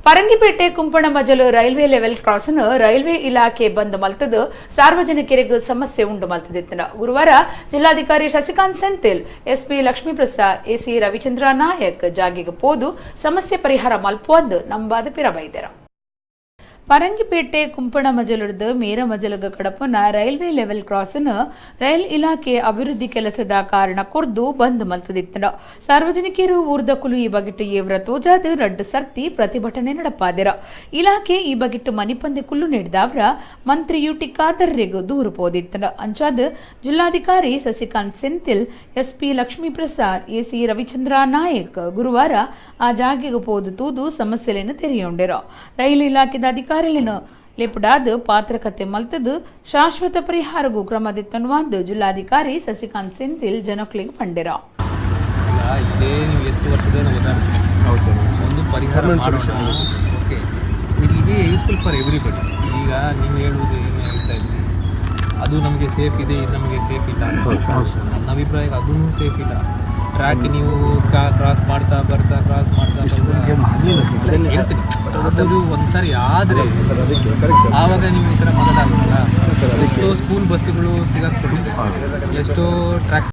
ಪರಂಗಿಪೇಟೆ ಕುಂಪಣ ಮಜಲು railway level cross ಅನ್ನು railway ಇಲಾಖೆ ಬಂದ್ ಮಲ್ತದು ಸಾರ್ವಜನಿಕರಿಗೂ ಸಮಸ್ಯೆ ಉಂಟು ಮಲ್ತದಿತ್ತು. ಗುರುವಾರ ಜಿಲ್ಲಾಧಿಕಾರಿ ಶಶಿಕಾಂತ್ ಸೆಂಥಿಲ್, ಎಸ್.ಪಿ ಲಕ್ಷ್ಮೀ ಪ್ರಸಾದ್, ಎಸಿ ರವಿಚಂದ್ರ ನಾಯಕ್ ಜಾಗಿಗೆ ಪೋದು ಸಮಸ್ಯೆ ಪರಿಹಾರ ಮಲ್ಪುವುದು ನಂಬಾದ ಪಿರಬೈದರ. Parangipete ಕುಂಪಣ ಮಜಲುಡ್ದು Mera ಮಜಲಗ ಕಡಪನ railway level cross ಅನ್ನು ರೈಲ್ ಇಲಾಖೆ ಅಭಿವೃದ್ಧಿ ಕೆಲಸದ ಕಾರಣ ಕೊರ್ದು ಬಂದ್ ಮಲ್ತದಿತ್ತು. ಸಾರ್ವಜನಿಕರು ಊರ್ದಕುಲು ಈ ಬಗೆಟ್ಟು ಏವ್ರ ತೋಜಾದ ರಡ್ಡು ಸರ್ತಿ ಪ್ರತಿಭಟನೆ ನಡಪಾದಿರ. ಇಲಾಖೆ ಈ ಬಗೆಟ್ಟು ಮನಿಪಂದೆ ಕುಲ್ಲು ನೀಡಿದವ್ರ ಮಂತ್ರಿ ಯುಟಿ ಖಾದರ್ರಿಗೂ ದೂರು ಪೋದಿತ್ತು. ಅಂಚಾದ ಜಿಲ್ಲಾಧಿಕಾರಿ ಶಶಿಕಾಂತ್ ಸೆಂಥಿಲ್, ಎಸ್.ಪಿ ಲಕ್ಷ್ಮೀ ಪ್ರಸಾದ್, ಎಸಿ ರವಿಚಂದ್ರ ನಾಯಕ್ ಗುರುವಾರ ಆ ಜಾಗೆಗೆ ಪೋದು ತೂದು ಸಮಸ್ಯೆಯನ್ನು ತೆರೆಯೊಂಡಿರ. ರೈಲು ಇಲಾಖೆದ ಅಧಿಕಾರಿಗಳನ್ನು ಲೆಪುಡಾದ ಪಾತ್ರಕತೆ ಮಲ್ತದು ಶಾಶ್ವತ ಪರಿಹಾರಗೂ ಕ್ರಮದಿತ್ತನ್ನುವಂದು ಜಿಲ್ಲಾಧಿಕಾರಿ ಶಶಿಕಾಂತ್ ಸೆಂಥಿಲ್ ಜನಕ್ಲಿಗೆ ಪಂಡಿರ. ಎಷ್ಟು ವರ್ಷದ ಒಂದು ಪರಿಹಾರ okay, it will be useful for everybody. ಈಗ ನೀವು ಹೇಳುವುದು ಏನು ಹೇಳ್ತಾ ಇದ್ರಿ, ಅದು ನಮಗೆ ಸೇಫ್ ಇದೆ, ಇದು ನಮಗೆ ಸೇಫ್ ಇಲ್ಲ. ನನ್ನ ಅಭಿಪ್ರಾಯಕ್ಕೆ ಅದೂ ಸೇಫ್ ಇಲ್ಲ. ಟ್ರ್ಯಾಕ್ ನೀವು ಕ್ರಾಸ್ ಮಾಡ್ತಾ ಬರ್ತಾ ಹೇಳ್ತೀನಿ, ಅದು ಒಂದ್ಸಾರಿ ಆದರೆ ಆವಾಗ ನೀವು ಈ ಥರ ಮಾಡೋದಾಗಲ್ಲ. ಎಷ್ಟೋ ಸ್ಕೂಲ್ ಬಸ್ಸುಗಳು ಸಿಗಾಕ್ಬಿಟ್ಟಿದೆ, ಎಷ್ಟೋ ಟ್ರ್ಯಾಕ್